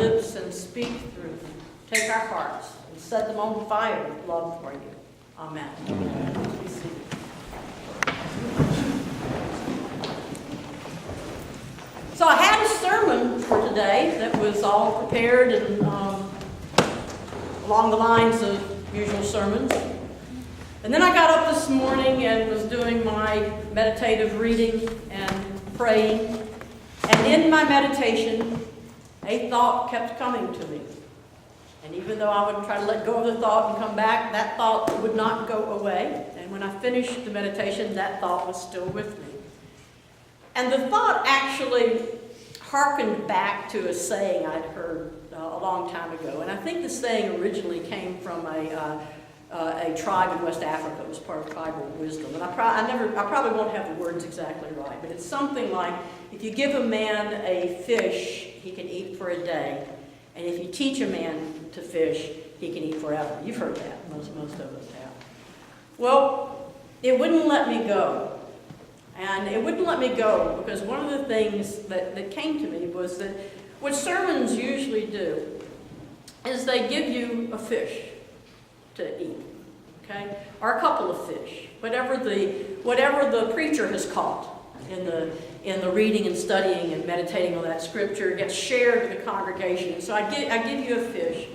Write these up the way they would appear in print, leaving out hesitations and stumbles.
lips and speak through them. Take our hearts and set them on fire with love for you. Amen. Please be seated. So I had a sermon for today that was all prepared and along the lines of usual sermons. And then I got up this morning and was doing my meditative reading and praying. And in my meditation, a thought kept coming to me. And even though I would try to let go of the thought and come back, that thought would not go away. And when I finished the meditation, that thought was still with me. And the thought actually harkened back to a saying I'd heard a long time ago. And I think the saying originally came from a tribe in West Africa. It was part of tribal wisdom. And I probably won't have the words exactly right, but it's something like, if you give a man a fish, he can eat for a day. And if you teach a man to fish, he can eat forever. You've heard that. Most of us have. Well, it wouldn't let me go. And it wouldn't let me go because one of the things that came to me was that what sermons usually do is they give you a fish to eat, okay? Or a couple of fish, whatever the preacher has caught in the reading and studying and meditating on that scripture gets shared with the congregation. So I give you a fish,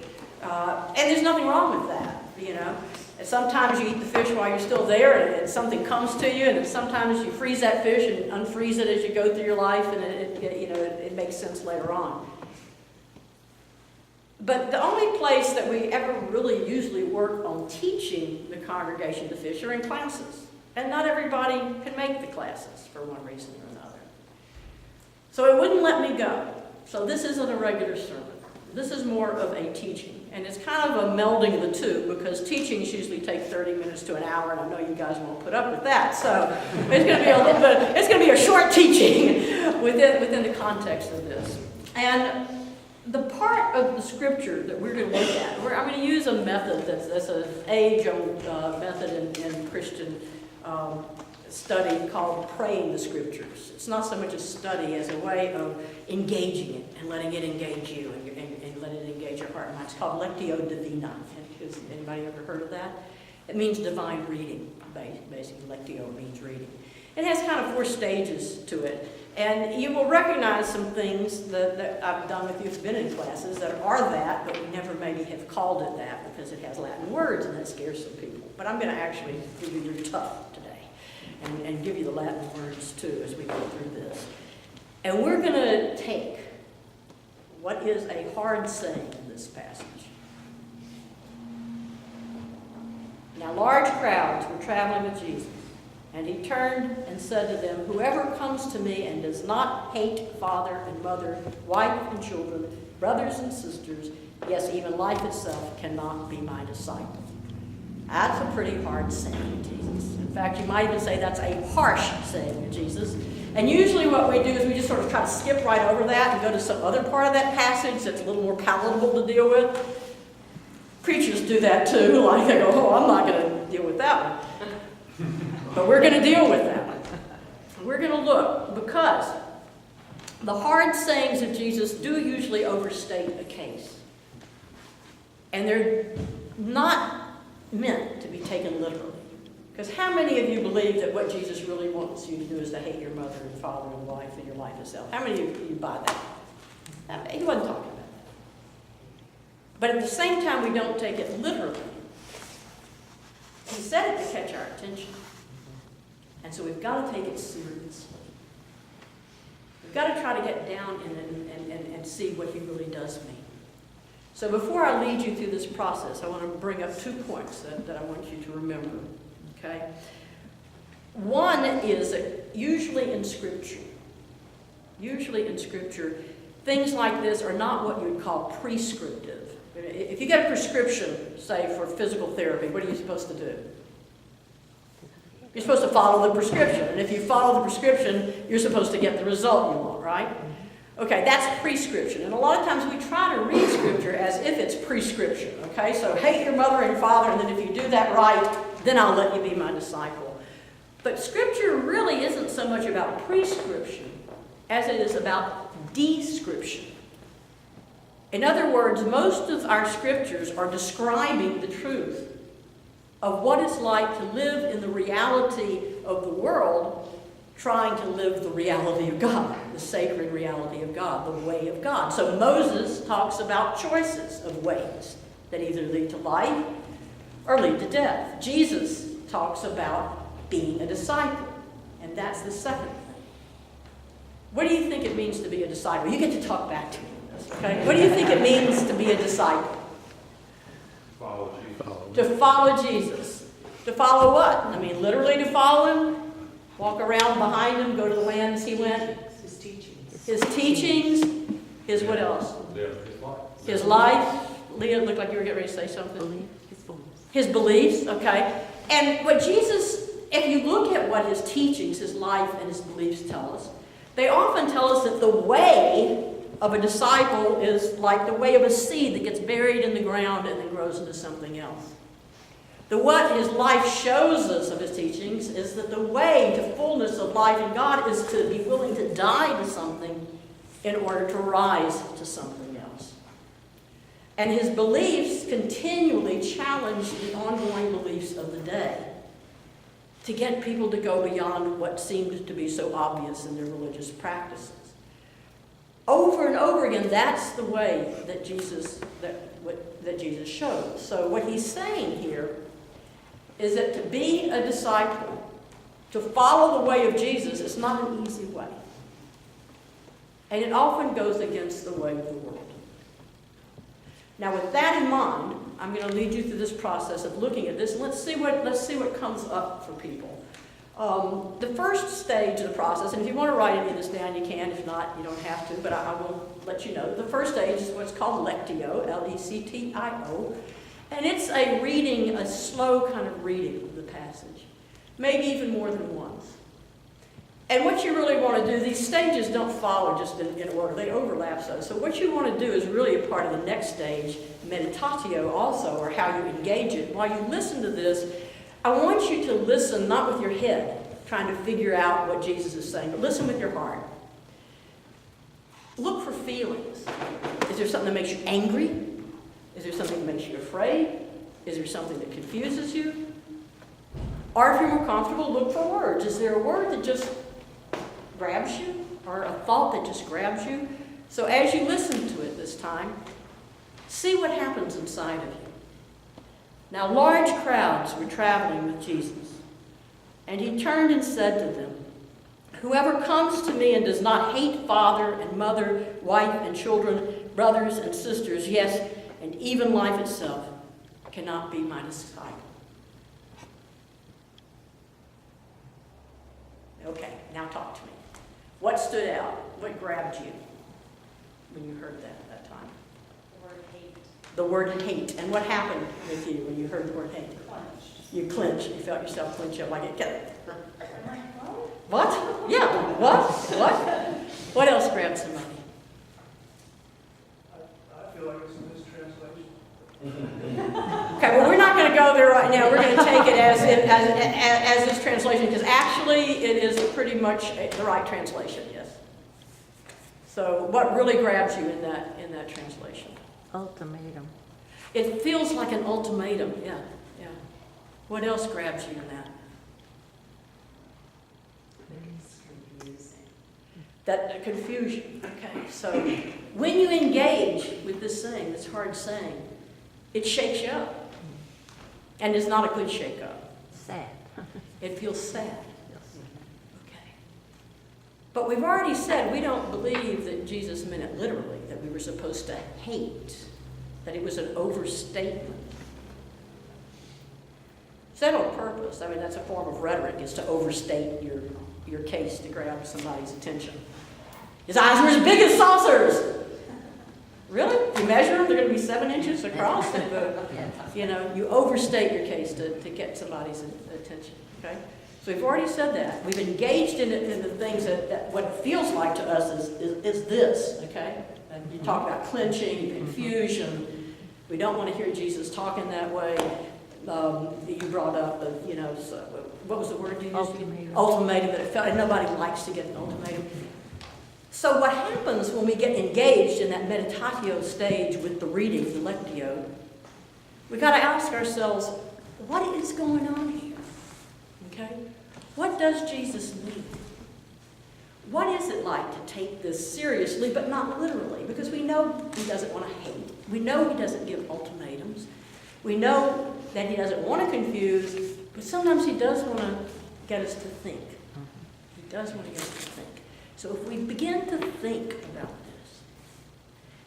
and there's nothing wrong with that, you know. And sometimes you eat the fish while you're still there, and something comes to you, and sometimes you freeze that fish and unfreeze it as you go through your life, and it makes sense later on. But the only place that we ever really usually work on teaching the congregation to fish are in classes. And not everybody can make the classes for one reason or another. So it wouldn't let me go. So this isn't a regular sermon. This is more of a teaching. And it's kind of a melding of the two because teachings usually take 30 minutes to an hour, and I know you guys won't put up with that. So it's going to be a little bit, it's going to be a short teaching within the context of this. And the part of the scripture that we're going to look at, I'm going to use a method that's an age-old method in Christian study called praying the scriptures. It's not so much a study as a way of engaging it and letting it engage you and letting it engage your heart and mind. It's called Lectio Divina. Has anybody ever heard of that? It means divine reading, basically. Lectio means reading. It has kind of 4 stages to it. And you will recognize some things that I've done if you've been in classes that are that, but we never maybe have called it that because it has Latin words and that scares some people. But I'm going to actually give you your tough today and give you the Latin words too as we go through this. And we're going to take what is a hard saying in this passage. Now large crowds were traveling with Jesus. And he turned and said to them, "Whoever comes to me and does not hate father and mother, wife and children, brothers and sisters, yes, even life itself, cannot be my disciple." That's a pretty hard saying to Jesus. In fact, you might even say that's a harsh saying to Jesus. And usually what we do is we just sort of try to skip right over that and go to some other part of that passage that's a little more palatable to deal with. Preachers do that too. Like they go, "Oh, I'm not going to deal with that one." But we're going to deal with that one. We're going to look because the hard sayings of Jesus do usually overstate a case. And they're not meant to be taken literally. Because how many of you believe that what Jesus really wants you to do is to hate your mother and father and wife and your life itself? How many of you buy that? He wasn't talking about that. But at the same time, we don't take it literally. He said it to catch our attention. And so we've got to take it seriously. We've got to try to get down in it and see what he really does mean. So before I lead you through this process, I want to bring up 2 points that I want you to remember. Okay? One is that usually in Scripture, things like this are not what you would call prescriptive. If you get a prescription, say, for physical therapy, what are you supposed to do? You're supposed to follow the prescription. And if you follow the prescription, you're supposed to get the result you want, right? Okay, that's prescription. And a lot of times we try to read Scripture as if it's prescription. Okay, so hate your mother and father, and then if you do that right, then I'll let you be my disciple. But Scripture really isn't so much about prescription as it is about description. In other words, most of our scriptures are describing the truth of what it's like to live in the reality of the world, trying to live the reality of God, the sacred reality of God, the way of God. So Moses talks about choices of ways that either lead to life or lead to death. Jesus talks about being a disciple, and that's the second thing. What do you think it means to be a disciple? You get to talk back to me on this, okay? What do you think it means to be a disciple? Follow Jesus. To follow Jesus. To follow what? I mean, literally to follow him? Walk around behind him, go to the lands he went? His teachings. His teachings. His what else? Live his life. His life. Leah, it looked like you were getting ready to say something. His beliefs. His beliefs, okay. And what Jesus, if you look at what his teachings, his life, and his beliefs tell us, they often tell us that the way of a disciple is like the way of a seed that gets buried in the ground and then grows into something else. What his life shows us of his teachings is that the way to fullness of life in God is to be willing to die to something in order to rise to something else. And his beliefs continually challenge the ongoing beliefs of the day to get people to go beyond what seemed to be so obvious in their religious practices. Over and over again, that's the way that Jesus shows. So what he's saying here is that to be a disciple, to follow the way of Jesus, is not an easy way. And it often goes against the way of the world. Now, with that in mind, I'm going to lead you through this process of looking at this, and let's see what comes up for people. The first stage of the process, and if you want to write any of this down, you can. If not, you don't have to, but I will let you know. The first stage is what's called lectio, L-E-C-T-I-O, and it's a slow kind of reading of the passage, maybe even more than once. And what you really want to do, these stages don't follow just in order, they overlap so what you want to do is really a part of the next stage, meditatio also, or how you engage it. While you listen to this, I want you to listen not with your head, trying to figure out what Jesus is saying, but listen with your heart. Look for feelings. Is there something that makes you angry? Is there something that makes you afraid? Is there something that confuses you? Or if you're more comfortable, look for words. Is there a word that just grabs you? Or a thought that just grabs you? So as you listen to it this time, see what happens inside of you. Now large crowds were traveling with Jesus, and he turned and said to them, "Whoever comes to me and does not hate father and mother, wife and children, brothers and sisters, yes, and even life itself, cannot be my disciple." Okay, now talk to me. What stood out? What grabbed you when you heard that time? The word hate. The word hate. And what happened with you when you heard the word hate? Clenched. You clinched. You felt yourself clench up like it. I'm like, What? Yeah. What? What else grabbed somebody? I feel like it's in this translation. Okay, well, we're not going to go there right now. We're going to take it as this translation, because actually it is pretty much the right translation, yes. So what really grabs you in that translation? ultimatum. It feels like an ultimatum, yeah. What else grabs you in that? It's confusing. That confusion, okay. So when you engage with this thing, this hard saying, it shakes you up. And it's not a good shake up. Sad. It feels sad. Okay. But we've already said we don't believe that Jesus meant it literally, that we were supposed to hate, that it was an overstatement. Said on purpose. I mean, that's a form of rhetoric, is to overstate your case to grab somebody's attention. His eyes were as big as saucers. Really? You measure them, they're going to be 7 inches across. You overstate your case to get somebody's attention. Okay? So we've already said that. We've engaged in the things that what it feels like to us is this. Okay? And you talk about clenching, confusion. We don't want to hear Jesus talking that way. You brought up, so what was the word you used? Ultimatum. Ultimatum, that it felt like nobody likes to get an ultimatum. So what happens when we get engaged in that meditatio stage with the reading, the lectio, we got to ask ourselves, what is going on here? Okay? What does Jesus mean? What is it like to take this seriously, but not literally? Because we know he doesn't want to hate. We know he doesn't give ultimatums. We know that he doesn't want to confuse, but sometimes he does want to get us to think. He does want to get us to think. So if we begin to think about this,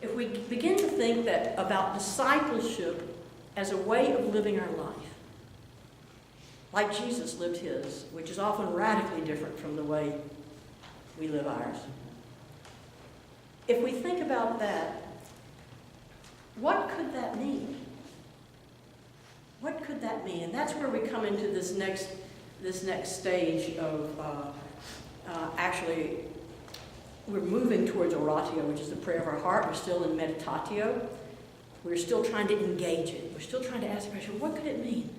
if we begin to think that about discipleship as a way of living our life, like Jesus lived his, which is often radically different from the way we live ours. If we think about that, what could that mean? What could that mean? And that's where we come into this next stage of actually, we're moving towards oratio, which is the prayer of our heart. We're still in meditatio. We're still trying to engage it. We're still trying to ask the question, what could it mean?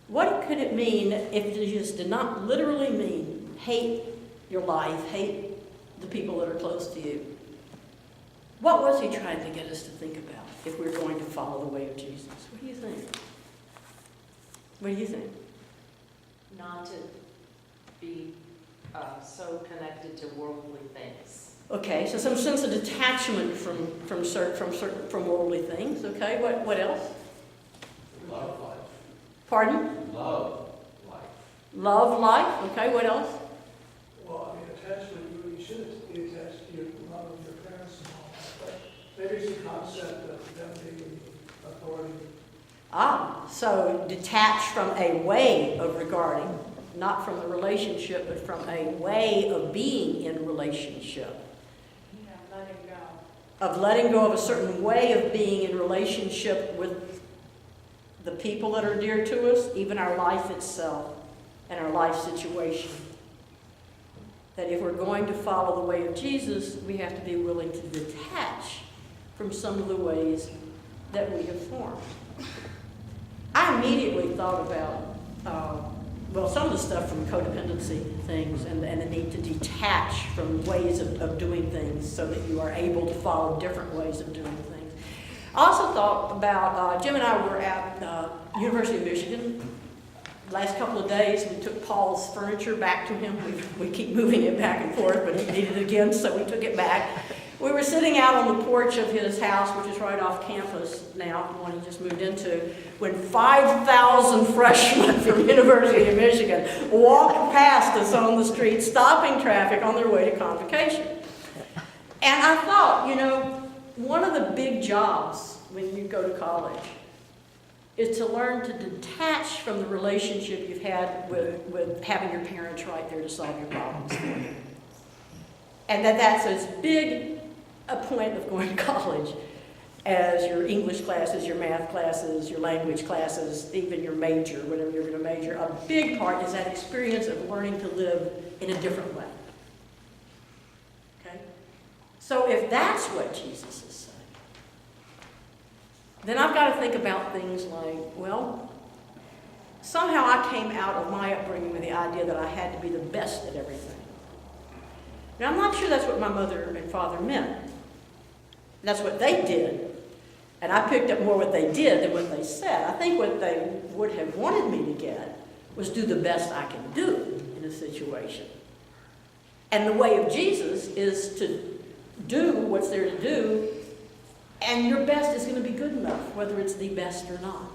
What could it mean if Jesus did not literally mean hate your life, hate the people that are close to you? What was he trying to get us to think about if we're going to follow the way of Jesus? What do you think? What do you think? Not to be so connected to worldly things. Okay, so some sense of detachment from worldly things. Okay, what else? Love life. Pardon? Love life. Love life. Okay, what else? Well, I mean, attachment, you really should be attached to your love of your parents and all that, but maybe it's a concept of them being authority. So detached from a way of regarding, not from the relationship, but from a way of being in relationship. Yeah, letting go. Of letting go of a certain way of being in relationship with the people that are dear to us, even our life itself and our life situation. That if we're going to follow the way of Jesus, we have to be willing to detach from some of the ways that we have formed. I immediately thought about, some of the stuff from codependency things and the need to detach from ways of doing things so that you are able to follow different ways of doing things. I also thought about, Jim and I were at University of Michigan. Last couple of days, we took Paul's furniture back to him. We keep moving it back and forth, but he needed it again, so we took it back. We were sitting out on the porch of his house, which is right off campus now, the one he just moved into, when 5,000 freshmen from University of Michigan walked past us on the street, stopping traffic on their way to convocation. And I thought, one of the big jobs when you go to college is to learn to detach from the relationship you've had with having your parents right there to solve your problems for you. And that's as big a point of going to college as your English classes, your math classes, your language classes, even your major, whatever you're going to major. A big part is that experience of learning to live in a different way. Okay? So if that's what Jesus is saying, then I've got to think about things like, somehow I came out of my upbringing with the idea that I had to be the best at everything. Now, I'm not sure that's what my mother and father meant. That's what they did. And I picked up more what they did than what they said. I think what they would have wanted me to get was do the best I can do in a situation. And the way of Jesus is to do what's there to do, and your best is going to be good enough, whether it's the best or not.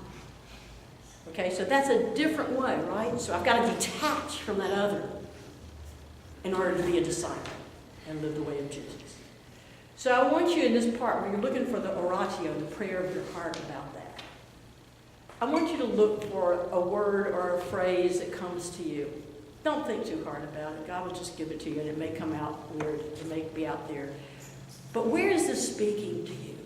Okay, so that's a different way, right? So I've got to detach from that other in order to be a disciple and live the way of Jesus. So I want you in this part where you're looking for the oratio, the prayer of your heart about that. I want you to look for a word or a phrase that comes to you. Don't think too hard about it. God will just give it to you, and it may come out weird. It may be out there. But where is this speaking to you?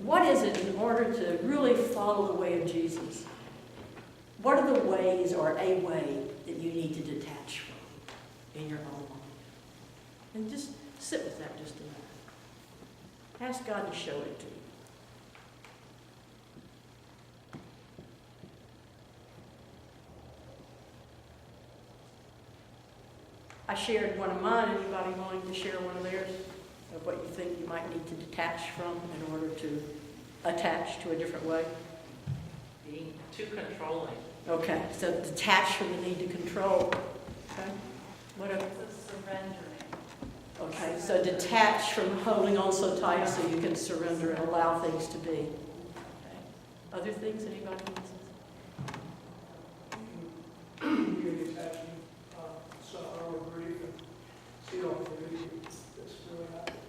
What is it in order to really follow the way of Jesus? What are the ways or a way that you need to detach from in your own life? And just sit with that just a minute. Ask God to show it to you. I shared one of mine. Anybody willing to share one of theirs? Of what you think you might need to detach from in order to attach to a different way? Being too controlling. Okay, so detach from the need to control. Okay, what It's a, a surrendering. okay, so detach from holding on so tight so you can surrender and allow things to be. Okay. Other things, anybody? You can detach from sorrow or grief and see all the grief that's really happening.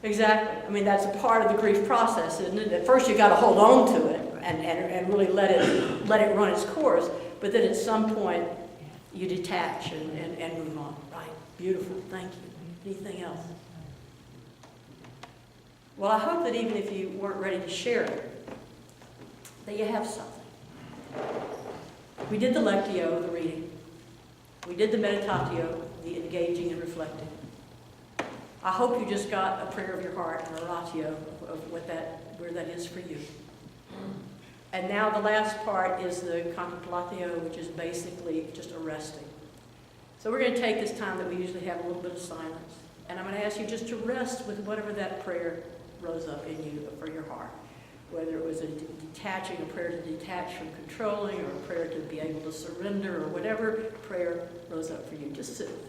Exactly. I mean, that's a part of the grief process, isn't it? At first, you got to hold on to it and really let it run its course. But then at some point, you detach and move on. Right. Beautiful. Thank you. Anything else? Well, I hope that even if you weren't ready to share it, that you have something. We did the lectio, the reading. We did the meditatio, the engaging and reflecting. I hope you just got a prayer of your heart and a ratio of where that is for you. And now the last part is the contemplatio, which is basically just a resting. So we're going to take this time that we usually have a little bit of silence, and I'm going to ask you just to rest with whatever that prayer rose up in you for your heart. Whether it was a prayer to detach from controlling, or a prayer to be able to surrender, or whatever prayer rose up for you. Just sit with it.